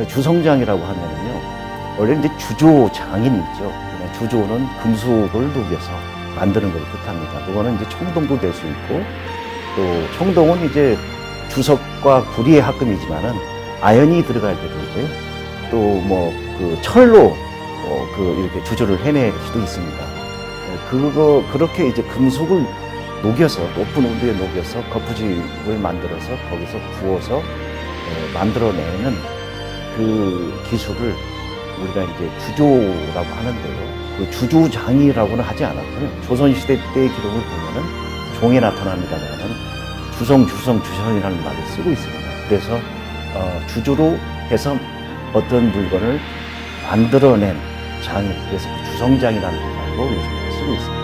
주성장이라고 하면은요, 원래 이제 주조장인이 있죠. 주조는 금속을 녹여서 만드는 걸 뜻합니다. 그거는 이제 청동도 될 수 있고, 또 청동은 이제 주석과 구리의 합금이지만은 아연이 들어갈 때도 있고요. 또 뭐 그 철로 이렇게 주조를 해낼 수도 있습니다. 그렇게 이제 금속을 녹여서 높은 온도에 녹여서 거푸집을 만들어서 거기서 구워서 만들어내는 그 기술을 우리가 이제 주조라고 하는데요. 그 주조장이라고는 하지 않았고요. 조선시대 때의 기록을 보면은 종에 나타납니다만은 주성이라는 말을 쓰고 있습니다. 그래서 주조로 해서 어떤 물건을 만들어낸 장인, 그래서 그 주성장이라는 말로 요즘 쓰고 있습니다.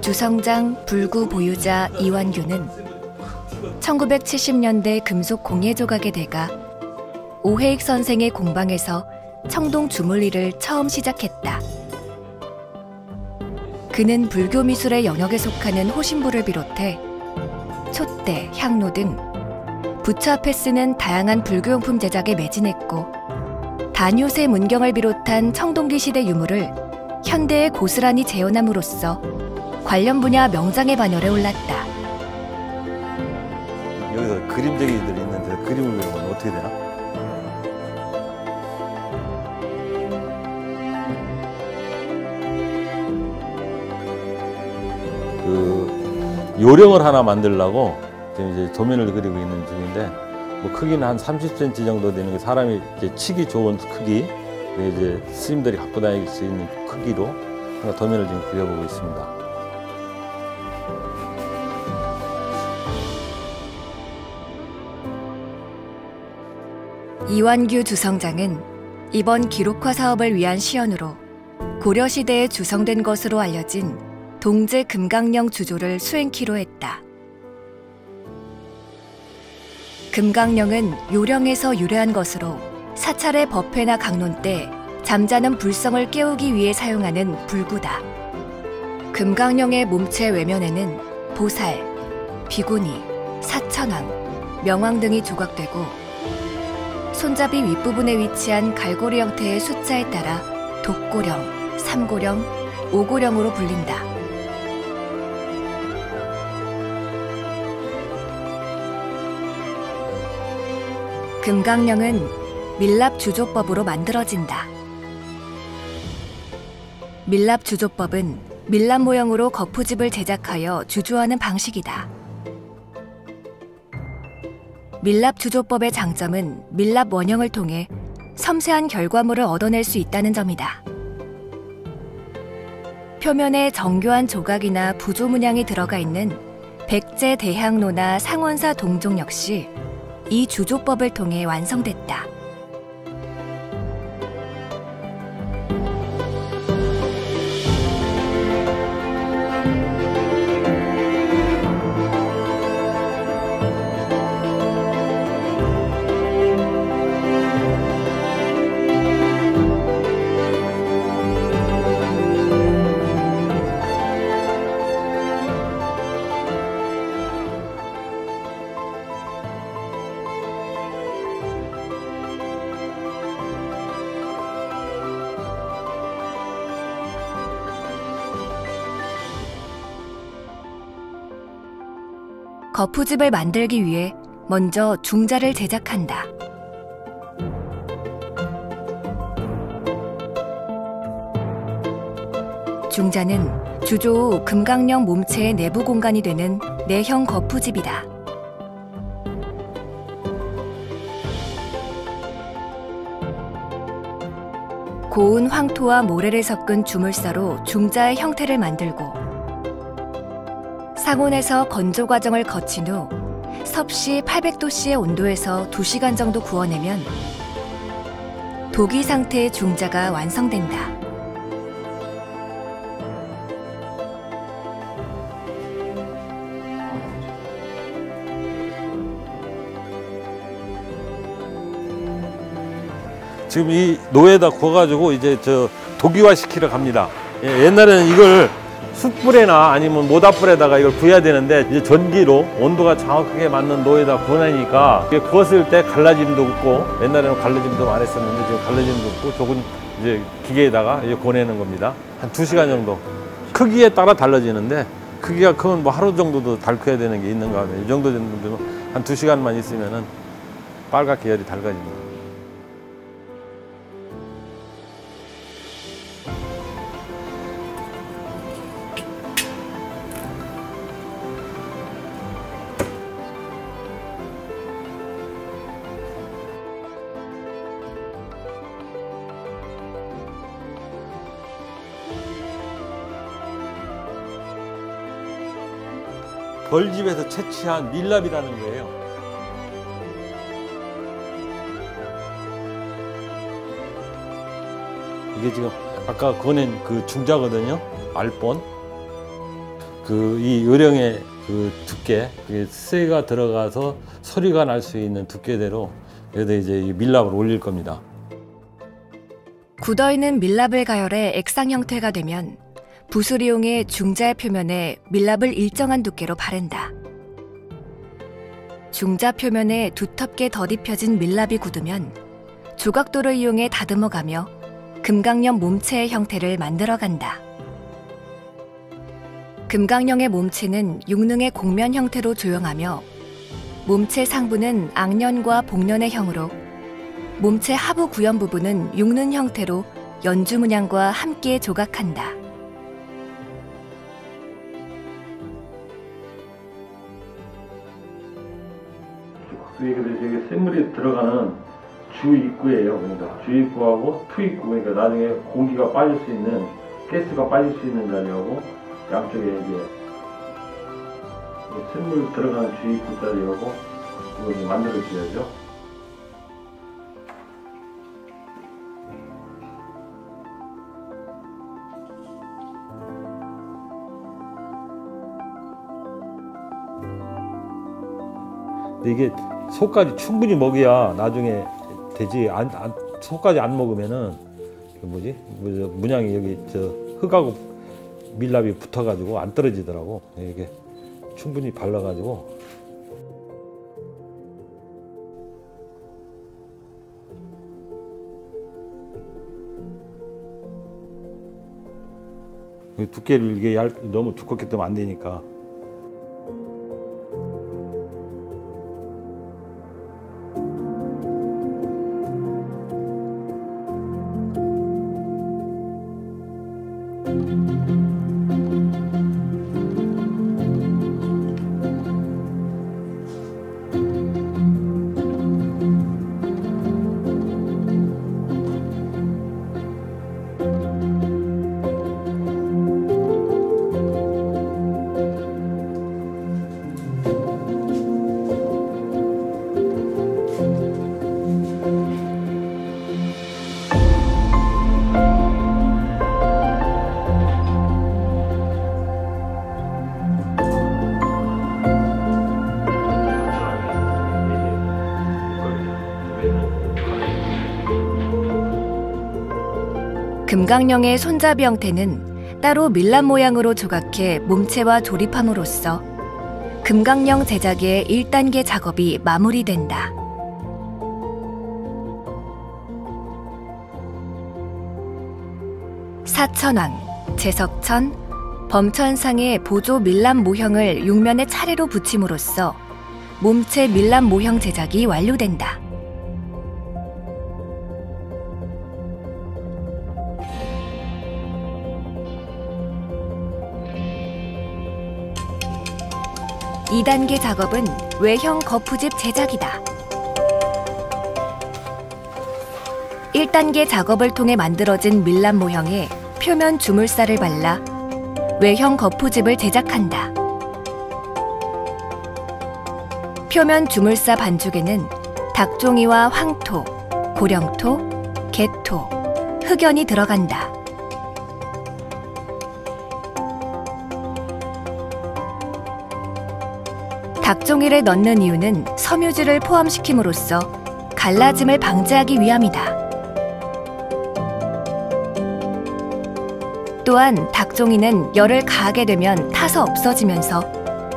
주성장 불구 보유자 이완규는 1970년대 금속 공예 조각의 대가 오해익 선생의 공방에서 청동 주물리를 처음 시작했다. 그는 불교 미술의 영역에 속하는 호신부를 비롯해 촛대, 향로 등 부처 앞에 쓰는 다양한 불교용품 제작에 매진했고, 단요새 문경을 비롯한 청동기 시대 유물을 현대에 고스란히 재현함으로써 관련 분야 명장의 반열에 올랐다. 여기서 그림쟁이들 있는데 그림을 그리면 어떻게 되나? 그 요령을 하나 만들려고 지금 이제 도면을 그리고 있는 중인데, 뭐 크기는 한 30cm 정도 되는 게 사람이 이제 치기 좋은 크기, 이제 스님들이 갖고 다닐 수 있는 크기로 도면을 지금 그려보고 있습니다. 이완규 주성장은 이번 기록화 사업을 위한 시연으로 고려시대에 주성된 것으로 알려진 동제 금강령 주조를 수행키로 했다. 금강령은 요령에서 유래한 것으로 사찰의 법회나 강론 때 잠자는 불성을 깨우기 위해 사용하는 불구다. 금강령의 몸체 외면에는 보살, 비구니, 사천왕, 명왕 등이 조각되고, 손잡이 윗부분에 위치한 갈고리 형태의 숫자에 따라 독고령, 삼고령, 오고령으로 불린다. 금강령은 밀랍주조법으로 만들어진다. 밀랍주조법은 밀랍 모형으로 거푸집을 제작하여 주조하는 방식이다. 밀랍주조법의 장점은 밀랍 원형을 통해 섬세한 결과물을 얻어낼 수 있다는 점이다. 표면에 정교한 조각이나 부조 문양이 들어가 있는 백제 대향로나 상원사 동종 역시 이 주조법을 통해 완성됐다. 거푸집을 만들기 위해 먼저 중자를 제작한다. 중자는 주조 후 금강령 몸체의 내부 공간이 되는 내형 거푸집이다. 고운 황토와 모래를 섞은 주물사로 중자의 형태를 만들고, 상온에서 건조 과정을 거친 후 섭씨 800도씨의 온도에서 2시간 정도 구워내면 도기 상태의 중자가 완성된다. 지금 이 노에다 구워가지고 이제 저 도기화 시키러 갑니다. 예, 옛날에는 이걸 숯불에나 아니면 모닥불에다가 이걸 구워야 되는데 이제 전기로 온도가 정확하게 맞는 노에다 구워내니까 이게 구웠을 때 갈라짐도 없고, 옛날에는 갈라짐도 많이 했었는데 지금 갈라짐도 없고 조금 이제 기계에다가 이제 구워내는 겁니다. 한 2시간 정도. 크기에 따라 달라지는데 크기가 크면 뭐 하루 정도도 달궈야 되는 게 있는가 하면 이 정도 정도면 한 2시간만 있으면은 빨갛게 열이 달궈집니다. 벌집에서 채취한 밀랍이라는 거예요. 이게 지금 아까 꺼낸 그 중자거든요. 알본. 이 요령의 그 두께, 그게 쇠가 들어가서 소리가 날 수 있는 두께대로 여기다 이제 이 밀랍을 올릴 겁니다. 굳어있는 밀랍을 가열해 액상 형태가 되면 붓을 이용해 중자의 표면에 밀랍을 일정한 두께로 바른다. 중자 표면에 두텁게 덧입혀진 밀랍이 굳으면 조각도를 이용해 다듬어가며 금강령 몸체의 형태를 만들어간다. 금강령의 몸체는 육능의 곡면 형태로 조형하며 몸체 상부는 악년과 복년의 형으로, 몸체 하부 구연 부분은 육능 형태로 연주 문양과 함께 조각한다. 여기 샘물이 들어가는 주 입구예요. 그러니까 주 입구하고 투 입구, 그러니까 나중에 공기가 빠질 수 있는, 가스가 빠질 수 있는 자리하고 양쪽에 이제 샘물 들어가는 주 입구 자리하고 이거 만들어 줘야죠. 근데 이게 속까지 충분히 먹여야 나중에 되지. 속까지 안 먹으면은 그 뭐지? 문양이 여기 저 흙하고 밀랍이 붙어가지고 안 떨어지더라고. 이게 충분히 발라가지고. 두께를 이게 너무 두껍게 뜨면 안 되니까. 금강령의 손잡이 형태는 따로 밀랍 모양으로 조각해 몸체와 조립함으로써 금강령 제작의 1단계 작업이 마무리된다. 사천왕, 제석천, 범천상의 보조 밀랍 모형을 육면에 차례로 붙임으로써 몸체 밀랍 모형 제작이 완료된다. 이 단계 작업은 외형 거푸집 제작이다. 1단계 작업을 통해 만들어진 밀랍 모형에 표면 주물살을 발라 외형 거푸집을 제작한다. 표면 주물사 반죽에는 닭종이와 황토, 고령토, 개토, 흑연이 들어간다. 닭종이를 넣는 이유는 섬유질을 포함시킴으로써 갈라짐을 방지하기 위함이다. 또한 닭종이는 열을 가하게 되면 타서 없어지면서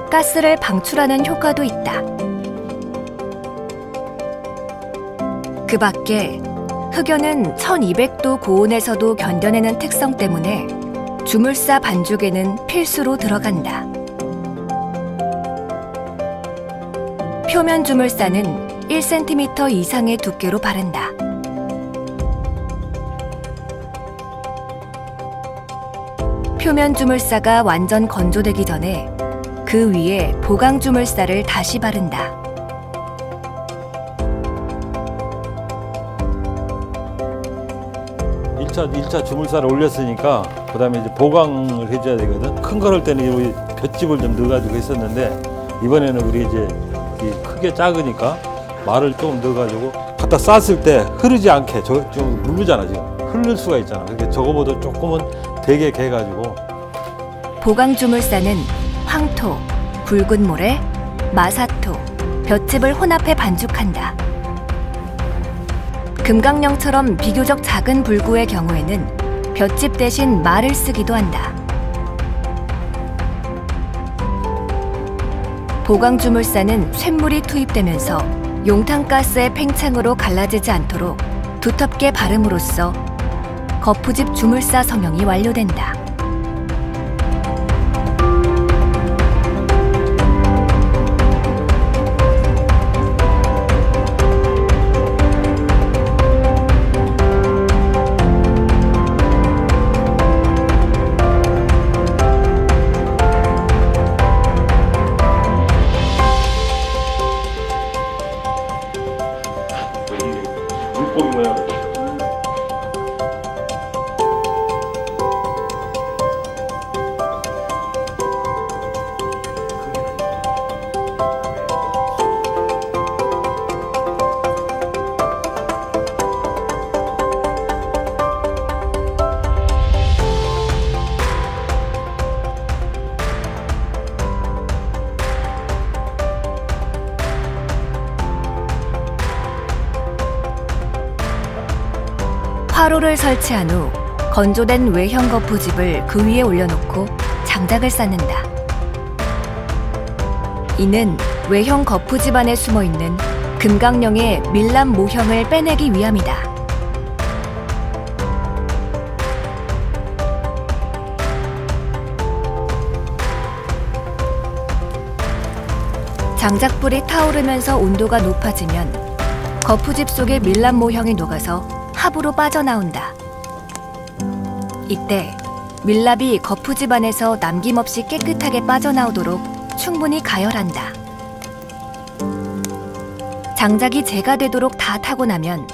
가스를 방출하는 효과도 있다. 그 밖에 흑연은 1200도 고온에서도 견뎌내는 특성 때문에 주물사 반죽에는 필수로 들어간다. 표면 주물사는 1cm 이상의 두께로 바른다. 표면 주물사가 완전 건조되기 전에 그 위에 보강 주물사를 다시 바른다. 일차 주물살을 올렸으니까 그 다음에 이제 보강을 해줘야 되거든. 큰 걸 할 때는 우리 볏짚을 좀 넣어가지고 했었는데 이번에는 우리 이제 크게 작으니까 말을 조금 넣어가지고 갖다 쌌을 때 흐르지 않게 좀 누르잖아 지금 흐를 수가 있잖아. 그러니까 저거보다 조금은 되게 개가지고. 보강 주물사는 황토, 붉은 모래, 마사토, 볏짚을 혼합해 반죽한다. 금강령처럼 비교적 작은 불구의 경우에는 볏짚 대신 말을 쓰기도 한다. 보강 주물사는 쇳물이 투입되면서 용탕가스의 팽창으로 갈라지지 않도록 두텁게 바름으로써 거푸집 주물사 성형이 완료된다. 물고기 모양. 화로를 설치한 후 건조된 외형 거푸집을 그 위에 올려놓고 장작을 쌓는다. 이는 외형 거푸집 안에 숨어있는 금강령의 밀랍 모형을 빼내기 위함이다. 장작불이 타오르면서 온도가 높아지면 거푸집 속의 밀랍 모형이 녹아서 합으로 빠져나온다. 이때 밀랍이 거푸집 안에서 남김없이 깨끗하게 빠져나오도록 충분히 가열한다. 장작이 재가 되도록 다 타고 나면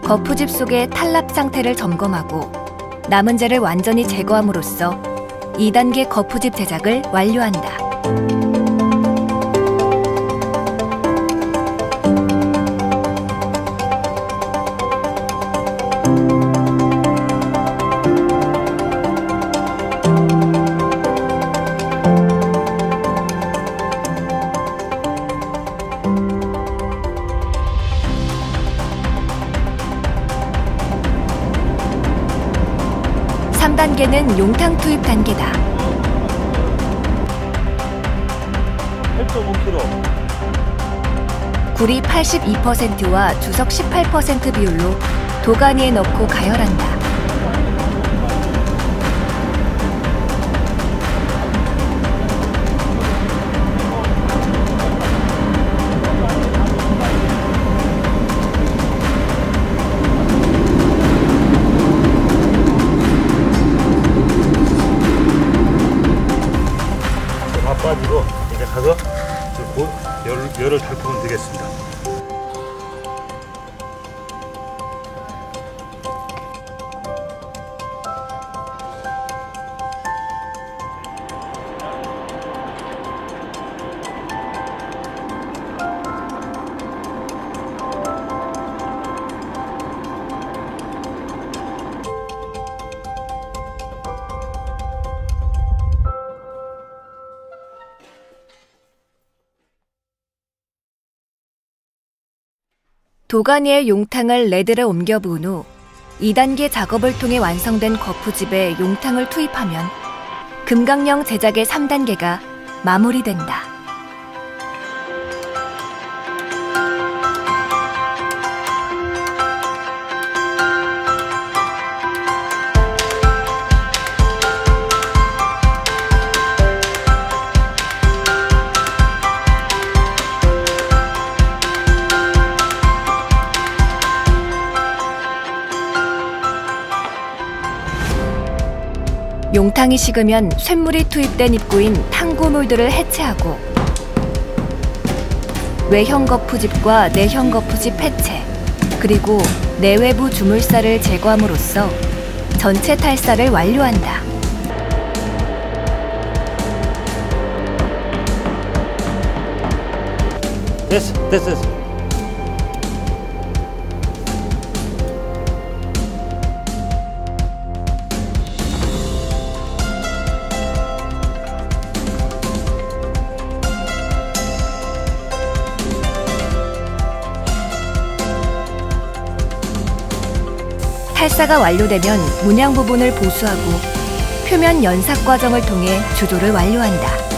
거푸집 속의 탈납 상태를 점검하고 남은 재를 완전히 제거함으로써 2단계 거푸집 제작을 완료한다. 3단계는 용탕 투입 단계다. 8.5kg. 구리 82%와 주석 18% 비율로 도가니에 넣고 가열한다. 빠지고 이제 가서 곧 열을 달구면 되겠습니다. 도가니의 용탕을 레드를 옮겨 부은 후 2단계 작업을 통해 완성된 거푸집에 용탕을 투입하면 금강령 제작의 3단계가 마무리된다. 용탕이 식으면 쇳물이 투입된 입구인 탕구물들을 해체하고 외형 거푸집과 내형 거푸집 해체, 그리고 내외부 주물살을 제거함으로써 전체 탈사를 완료한다. 됐어. 탈사가 완료되면 문양 부분을 보수하고 표면 연삭 과정을 통해 주조를 완료한다.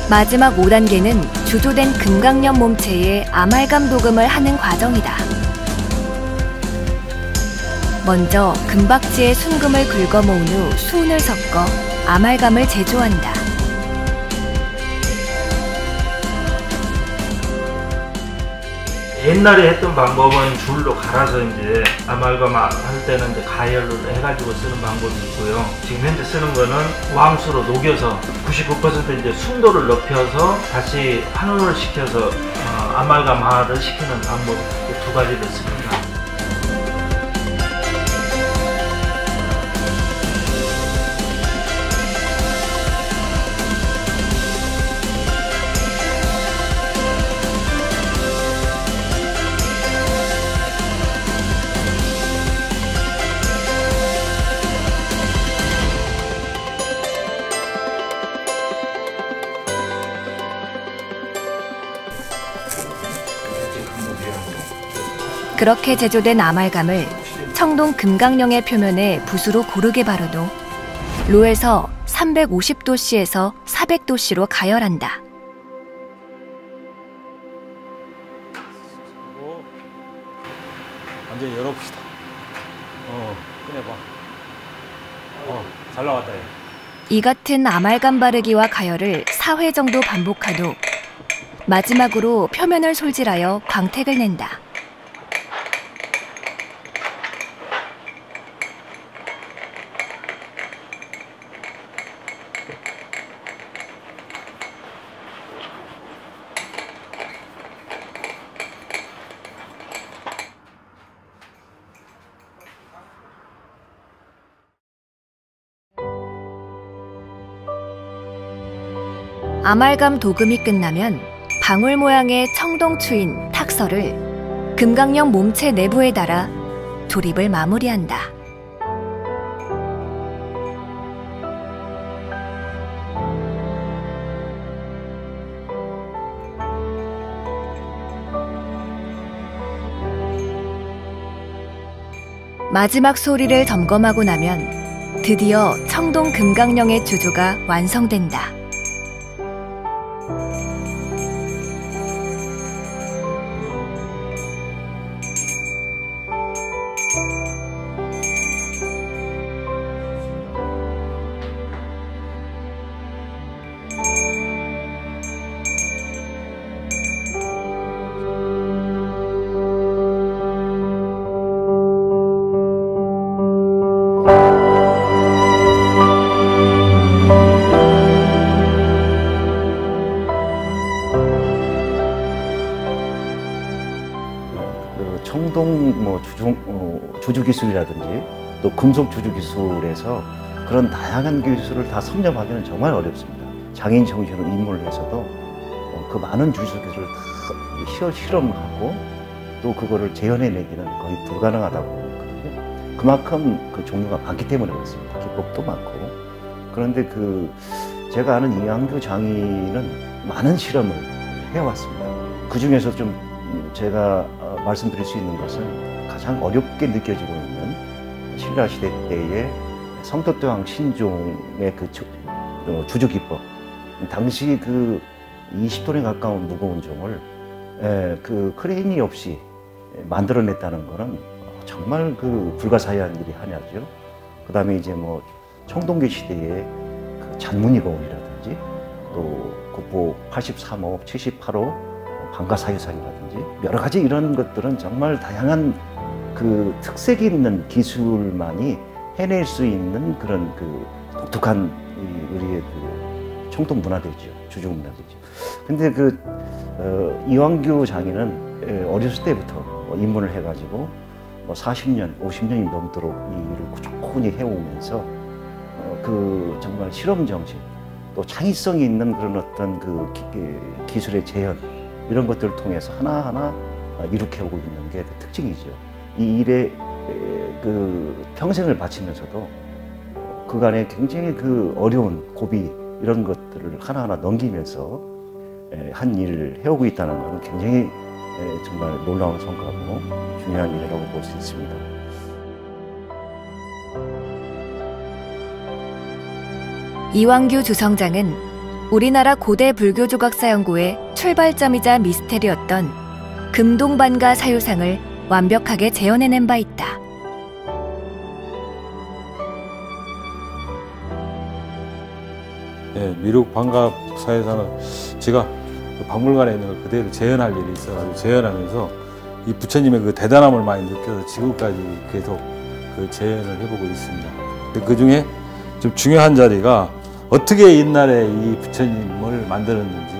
마지막 5단계는 주조된 금강염 몸체에 아말감 도금을 하는 과정이다. 먼저 금박지에 순금을 긁어 모은 후 수은을 섞어 아말감을 제조한다. 옛날에 했던 방법은 줄로 갈아서 이제 아말감 할 때는 이제 가열을 해가지고 쓰는 방법이 있고요. 지금 현재 쓰는 거는 왕수로 녹여서 99% 이제 순도를 높여서 다시 환원을 시켜서 아말감화를 시키는 방법 두 가지를 씁니다. 그렇게 제조된 아말감을 청동 금강령의 표면에 붓으로 고르게 바른 후 로에서 350도씨에서 400도씨로 가열한다. 완전히 열어봅시다. 꺼내봐. 잘 나왔다. 얘. 이 같은 아말감 바르기와 가열을 4회 정도 반복한 후 마지막으로 표면을 솔질하여 광택을 낸다. 아말감 도금이 끝나면 방울 모양의 청동추인 탁설을 금강령 몸체 내부에 달아 조립을 마무리한다. 마지막 소리를 점검하고 나면 드디어 청동 금강령의 주조가 완성된다. 주주 기술이라든지 또 금속 주주 기술에서 그런 다양한 기술을 다 섭렵하기는 정말 어렵습니다. 장인 정신으로 입문을 해서도 그 많은 주주 기술을 다 실험하고 또 그거를 재현해내기는 거의 불가능하다고 보거든요. 그만큼 그 종류가 많기 때문에 그렇습니다. 기법도 많고. 그런데 제가 아는 이완규 장인은 많은 실험을 해왔습니다. 그 중에서 좀 제가 말씀드릴 수 있는 것은 가장 어렵게 느껴지고 있는 신라시대 때의 성덕대왕 신종의 주주 기법. 당시 20톤에 가까운 무거운 종을 크레인이 없이 만들어냈다는 것은 정말 불가사의한 일이 하나죠. 그 다음에 이제 뭐 청동기 시대의 잔무늬 거울이라든지 또 국보 83호, 78호 방가사유상이라든지 여러 가지 이런 것들은 정말 다양한 특색이 있는 기술만이 해낼 수 있는 그런 독특한 우리의 청동 문화대죠. 주주 문화대죠. 근데 이완규 장인은 어렸을 때부터 입문을 해가지고 40년, 50년이 넘도록 이 일을 꾸준히 해오면서 정말 실험 정신, 또 창의성이 있는 그런 어떤 기술의 재현 이런 것들을 통해서 하나하나 이룩해오고 있는 게 특징이죠. 이 일에 평생을 바치면서도 그간에 굉장히 어려운 고비 이런 것들을 하나하나 넘기면서 한 일을 해오고 있다는 것은 굉장히 정말 놀라운 성과고 중요한 일이라고 볼 수 있습니다. 이완규 주성장은 우리나라 고대 불교 조각사 연구의 출발점이자 미스테리였던 금동반가 사유상을 완벽하게 재현해낸 바 있다. 네, 미륵 반갑 사유상은 제가 박물관에 있는 걸 그대로 재현할 일이 있어가지고 재현하면서 이 부처님의 대단함을 많이 느껴서 지금까지 계속 재현을 해보고 있습니다. 그 중에 좀 중요한 자리가 어떻게 옛날에 이 부처님을 만들었는지,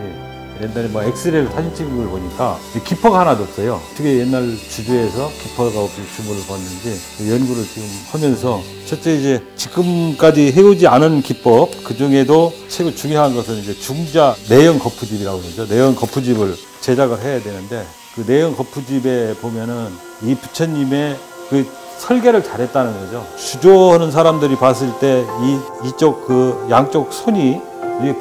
옛날에 엑스레이로 사진 찍은 걸 보니까 기퍼가 하나도 없어요. 어떻게 옛날 주주에서 기퍼가 없이 주문을 봤는지 연구를 지금 하면서 첫째 이제 지금까지 해오지 않은 기법, 그 중에도 최고 중요한 것은 이제 중자 내연 거푸집이라고 그러죠. 내연 거푸집을 제작을 해야 되는데 그 내연 거푸집에 보면은 이 부처님의 설계를 잘했다는 거죠. 주조하는 사람들이 봤을 때 이쪽 양쪽 손이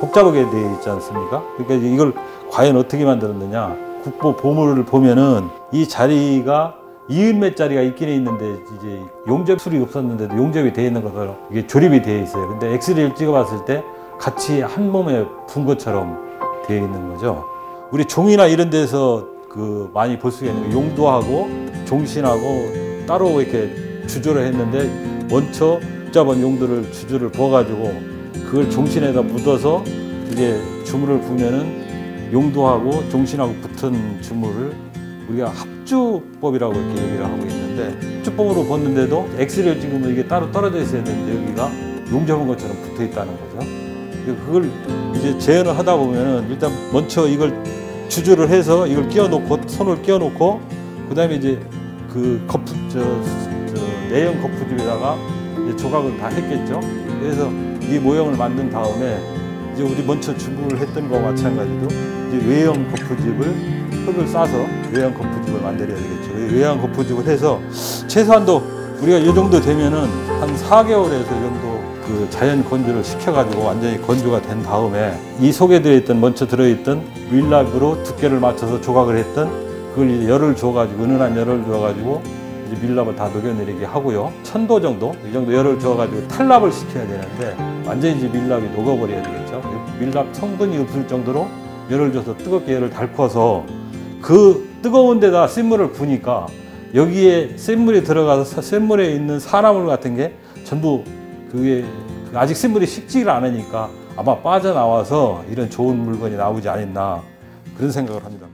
복잡하게 되어 있지 않습니까? 그러니까 이걸 과연 어떻게 만들었느냐. 국보 보물을 보면은 이 자리가 20몇 자리가 있긴 있는데 이제 용접술이 없었는데도 용접이 되어 있는 것으로 이게 조립이 되어 있어요. 근데 엑스레이를 찍어봤을 때 같이 한 몸에 분 것처럼 되어 있는 거죠. 우리 종이나 이런 데서 많이 볼 수가 있는 거, 용도하고 종신하고 따로 이렇게 주조를 했는데 원초 복잡한 용도를 주조를 부어가지고 그걸 종신에다 묻어서 이게 주물을 부으면은 용도하고 종신하고 붙은 주물을 우리가 합주법이라고 이렇게 얘기를 하고 있는데, 합주법으로 봤는데도 엑스레이를 찍으면 이게 따로 떨어져 있어야 되는데 여기가 용접한 것처럼 붙어 있다는 거죠. 그걸 이제 재현을 하다 보면은 일단 먼저 이걸 주조를 해서 이걸 끼워놓고 손을 끼워놓고 그 다음에 이제 내연 거푸집에다가 이제 조각을 다 했겠죠. 그래서 이 모형을 만든 다음에 이제 우리 먼저 주문을 했던 거와 마찬가지로 이제 외형 거푸집을 흙을 싸서 외형 거푸집을 만들어야 되겠죠. 외형 거푸집을 해서 최소한도 우리가 이 정도 되면은 한 4개월에서 정도 자연 건조를 시켜가지고 완전히 건조가 된 다음에 이 속에 들어있던 먼저 들어있던 밀랍으로 두께를 맞춰서 조각을 했던 그걸 이제 열을 줘가지고 은은한 열을 줘가지고 이제 밀랍을 다 녹여내리게 하고요. 1000도 정도 이 정도 열을 줘가지고 탈납을 시켜야 되는데 완전히 이제 밀랍이 녹아버려야 되겠죠. 밀랍 성분이 없을 정도로 열을 줘서 뜨겁게 열을 달궈서 그 뜨거운 데다 쇳물을 부으니까 여기에 쇳물이 들어가서 쇳물에 있는 산화물 같은 게 전부 그게 아직 쇳물이 식지를 않으니까 아마 빠져나와서 이런 좋은 물건이 나오지 않았나 그런 생각을 합니다.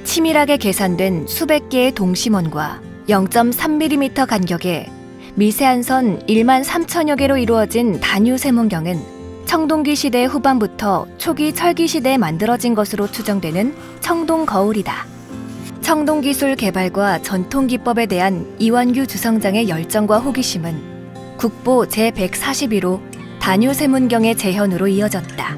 치밀하게 계산된 수백 개의 동심원과 0.3mm 간격의 미세한 선 13,000여 개로 이루어진 단유세문경은 청동기 시대 후반부터 초기 철기 시대에 만들어진 것으로 추정되는 청동 거울이다. 청동기술 개발과 전통기법에 대한 이완규 주성장의 열정과 호기심은 국보 제141호 다뇨세문경의 재현으로 이어졌다.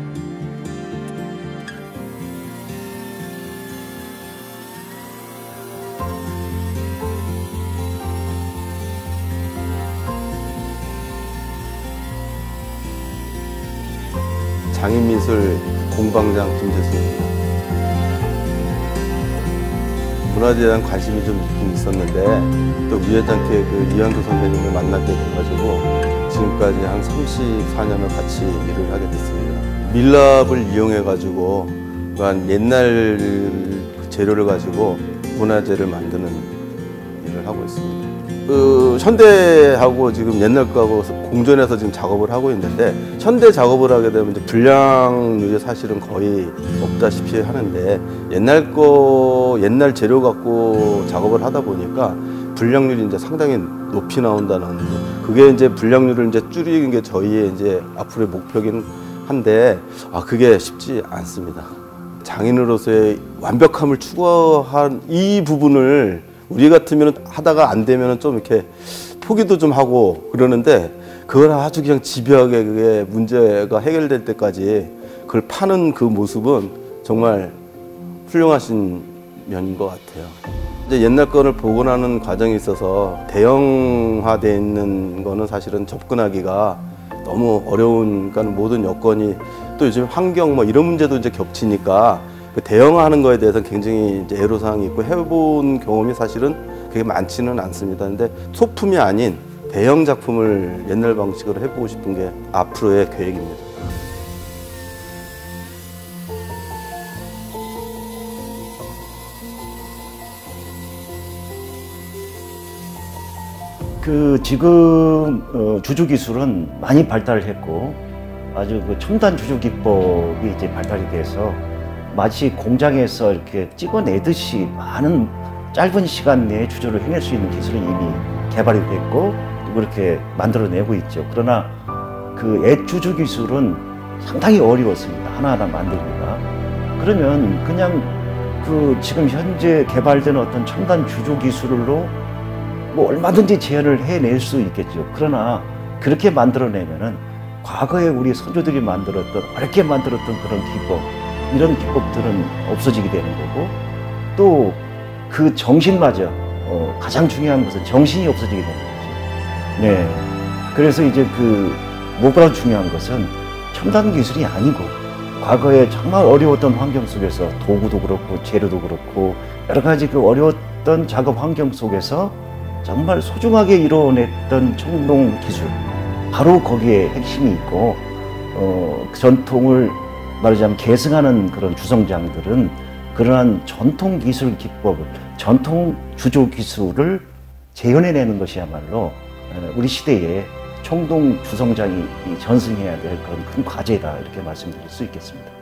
장인미술 공방장 김재수입니다. 문화재에 대한 관심이 좀 있긴 있었는데 또 우연찮게 그 이완규 선배님을 만나게 돼가지고 지금까지 한 34년을 같이 일을 하게 됐습니다. 밀랍을 이용해가지고 옛날 재료를 가지고 문화재를 만드는 일을 하고 있습니다. 현대하고 지금 옛날 거하고 공존해서 지금 작업을 하고 있는데, 현대 작업을 하게 되면 이제 불량률이 사실은 거의 없다시피 하는데, 옛날 재료 갖고 작업을 하다 보니까 불량률이 이제 상당히 높이 나온다는, 그게 이제 불량률을 이제 줄이는 게 저희의 이제 앞으로의 목표긴 한데, 그게 쉽지 않습니다. 장인으로서의 완벽함을 추구한 이 부분을 우리 같으면 하다가 안 되면 좀 이렇게 포기도 좀 하고 그러는데, 그걸 아주 그냥 집요하게 그게 문제가 해결될 때까지 그걸 파는 그 모습은 정말 훌륭하신 면인 것 같아요. 이제 옛날 거를 복원하는 과정에 있어서 대형화되어 있는 거는 사실은 접근하기가 너무 어려운, 그러니까 모든 여건이 또 요즘 환경 뭐 이런 문제도 이제 겹치니까 그 대형화하는 거에 대해서 굉장히 이제 애로사항이 있고, 해본 경험이 사실은 그게 많지는 않습니다. 근데 소품이 아닌 대형 작품을 옛날 방식으로 해보고 싶은 게 앞으로의 계획입니다. 지금 주조 기술은 많이 발달을 했고, 아주 그 첨단 주조 기법이 이제 발달이 돼서 마치 공장에서 이렇게 찍어내듯이 많은 짧은 시간 내에 주조를 해낼 수 있는 기술은 이미 개발이 됐고 또 그렇게 만들어내고 있죠. 그러나 그 엣주조 기술은 상당히 어려웠습니다. 하나하나 만들기가. 그러면 그냥 지금 현재 개발된 어떤 첨단 주조 기술로 뭐 얼마든지 재현을 해낼 수 있겠죠. 그러나 그렇게 만들어내면은 과거에 우리 선조들이 만들었던, 어렵게 만들었던 그런 기법, 이런 기법들은 없어지게 되는 거고, 또 그 정신마저 가장 중요한 것은 정신이 없어지게 되는 거죠. 네. 그래서 이제 무엇보다 중요한 것은 첨단 기술이 아니고, 과거에 정말 어려웠던 환경 속에서 도구도 그렇고 재료도 그렇고 여러 가지 그 어려웠던 작업 환경 속에서 정말 소중하게 이루어냈던 청동 기술, 바로 거기에 핵심이 있고, 전통을 말하자면 계승하는 그런 주성장들은 그러한 전통 기술 기법을, 전통 주조 기술을 재현해내는 것이야말로 우리 시대에 청동 주성장이 전승해야 될 그런 큰 과제다, 이렇게 말씀드릴 수 있겠습니다.